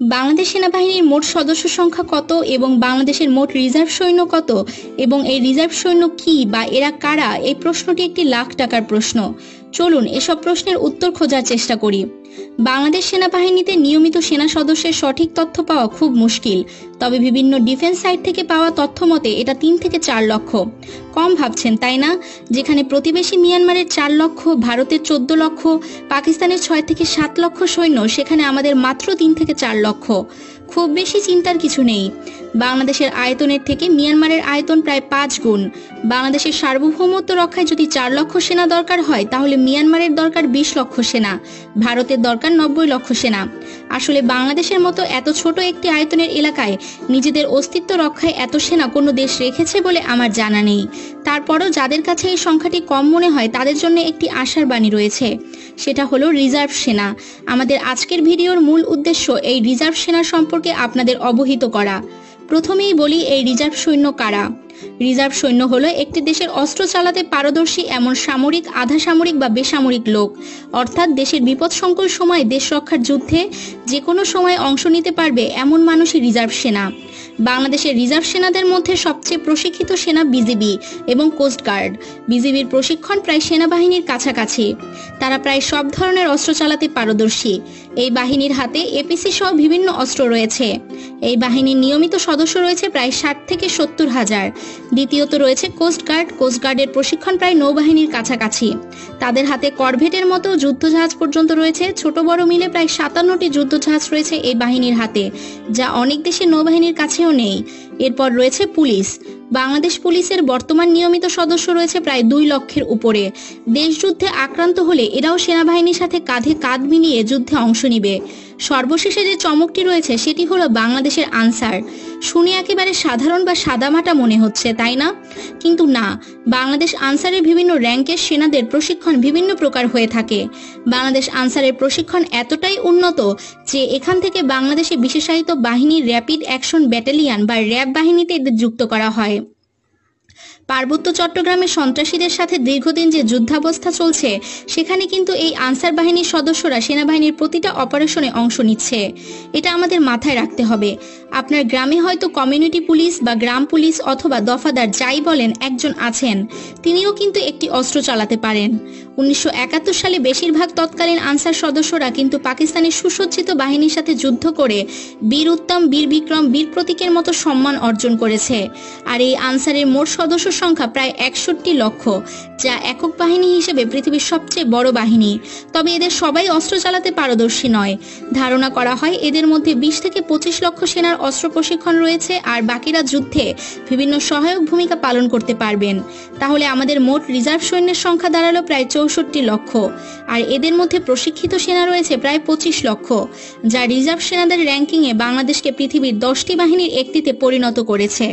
বাংলাদেশ সেনাবাহিনীর মোট সদস্য সংখ্যা কত এবং বাংলাদেশের মোট রিজার্ভ সৈন্য কত এবং এই রিজার্ভ সৈন্য কি বা এরা কারা, এই প্রশ্নটি একটি লাখ টাকার প্রশ্ন। চলুন এসব প্রশ্নের উত্তর খোঁজার চেষ্টা করি। বাংলাদেশ সেনাবাহিনীতে নিয়মিত সেনা সদস্যের সঠিক তথ্য পাওয়া খুব মুশকিল, তবে বিভিন্ন ডিফেন্স সাইট থেকে পাওয়া তথ্য মতে এটা 3 থেকে 4 লক্ষ। কম ভাবছেন তাই না? যেখানে প্রতিবেশী মিয়ানমারের 4 লক্ষ, ভারতের 14 লক্ষ, পাকিস্তানের 6 থেকে 7 লক্ষ সৈন্য, সেখানে আমাদের মাত্র 3 থেকে 4 লক্ষ। খুব বেশি চিন্তার কিছু নেই। বাংলাদেশের আয়তনের থেকে মিয়ানমারের আয়তন প্রায় 5 গুণ। বাংলাদেশের সার্বভৌমত্ব রক্ষায় যদি 4 লক্ষ সেনা দরকার হয়, তাহলে মিয়ানমারের দরকার 20 লক্ষ সেনা, ভারতের দরকার 90 লক্ষ সেনা। আসলে বাংলাদেশের মতো এত ছোট একটি আয়তনের এলাকায় নিজেদের অস্তিত্ব রক্ষায় এত সেনা কোনো দেশ রেখেছে বলে আমার জানা নেই। তারপরও যাদের কাছে এই সংখ্যাটি কম মনে হয় তাদের জন্য একটি আশার বাণী রয়েছে, সেটা হলো রিজার্ভ সেনা। আমাদের আজকের ভিডিওর মূল উদ্দেশ্য এই রিজার্ভ সেনা সম্পর্কে আপনাদের অবহিত করা। প্রথমেই বলি এই রিজার্ভ সৈন্য কারা। রিজার্ভ সৈন্য হলো একটি দেশের অস্ত্র চালাতে পারদর্শী এমন সামরিক, আধা সামরিক বা বেসামরিক লোক, অর্থাৎ দেশের বিপদসংকুল সময়ে দেশ রক্ষার যুদ্ধে যে কোনো সময় অংশ নিতে পারবে এমন মানুষই রিজার্ভ সেনা। বাংলাদেশের রিজার্ভ সেনাদের মধ্যে সবচেয়ে প্রশিক্ষিত সেনা বিজিবি এবং কোস্টগার্ড। বিজিবির প্রশিক্ষণ প্রায় সেনাবাহিনীর কাছাকাছি। তারা প্রায় সব ধরনের অস্ত্র চালাতে পারদর্শী। এই বাহিনীর হাতে এপিসি সহ বিভিন্ন অস্ত্র রয়েছে। এই বাহিনীর নিয়মিত সদস্য রয়েছে প্রায় 60 থেকে 70 হাজার। দ্বিতীয়ত রয়েছে কোস্টগার্ড। কোস্টগার্ডের প্রশিক্ষণ প্রায় নৌবাহিনীর কাছাকাছি। তাদের হাতে করভেটের মতো যুদ্ধজাহাজ পর্যন্ত রয়েছে। ছোট বড় মিলে প্রায় 57টি যুদ্ধজাহাজ রয়েছে এই বাহিনীর হাতে, যা অনেক দেশের নৌবাহিনীর কাছেও নেই। এরপর রয়েছে পুলিশ। বাংলাদেশ পুলিশের বর্তমান নিয়মিত সদস্য রয়েছে প্রায় 2 লক্ষের উপরে। দেশ যুদ্ধে আক্রান্ত হলে এরাও সেনাবাহিনীর সাথে কাঁধে কাঁধ মিলিয়ে যুদ্ধে অংশ নিবে। সর্বশেষে যে চমকটি রয়েছে সেটি হলো বাংলাদেশের আনসার। শুনে একেবারে সাধারণ বা সাদামাটা মনে হচ্ছে, তাই না? কিন্তু না, বাংলাদেশ আনসারের বিভিন্ন র্যাঙ্কের সেনাদের প্রশিক্ষণ বিভিন্ন প্রকার হয়ে থাকে। বাংলাদেশ আনসারের প্রশিক্ষণ এতটাই উন্নত যে এখান থেকে বাংলাদেশে বিশেষায়িত বাহিনীর র্যাপিড অ্যাকশন ব্যাটালিয়ন বা র্যাব বাহিনীতে এদের যুক্ত করা হয়। পার্বত্য চট্টগ্রামে সন্ত্রাসীদের সাথে দীর্ঘদিন যে যুদ্ধাবস্থা চলছে, সেখানে কিন্তু এই আনসার বাহিনীর সদস্যরা সেনাবাহিনীর প্রতিটা অপারেশনে অংশ নিচ্ছে। এটা আমাদের মাথায় রাখতে হবে। আপনার গ্রামে হয়তো কমিউনিটি পুলিশ বা গ্রাম পুলিশ অথবা দফাদার যাই বলেন একজন আছেন, তিনিও কিন্তু একটি অস্ত্র চালাতে পারেন। 1971 সালে বেশিরভাগ তৎকালীন আনসার সদস্যরা কিন্তু পাকিস্তানের সুসজ্জিত বাহিনীর সাথে যুদ্ধ করে বীর উত্তম, বীর বিক্রম, বীর প্রতীকের মতো সম্মান অর্জন করেছে। আর এই আনসারের মোট সদস্য সংখ্যা প্রায় 61 লক্ষ, যা একক বাহিনী হিসেবে পৃথিবীর সবচেয়ে বড় বাহিনী। তবে এদের সবাই অস্ত্র চালাতে পারদর্শী নয়। ধারণা করা হয় এদের মধ্যে 20 থেকে 25 লক্ষ সেনার অস্ত্র প্রশিক্ষণ রয়েছে, আর বাকিরা যুদ্ধে বিভিন্ন সহায়ক ভূমিকা পালন করতে পারবেন। তাহলে আমাদের মোট রিজার্ভ সৈন্যের সংখ্যা দাঁড়ালো প্রায় 64 লক্ষ, আর এদের মধ্যে প্রশিক্ষিত সেনা রয়েছে প্রায় 25 লক্ষ, যা রিজার্ভ সেনাদের র্যাঙ্কিংয়ে বাংলাদেশকে পৃথিবীর 10টি বাহিনীর একটিতে পরিণত করেছে।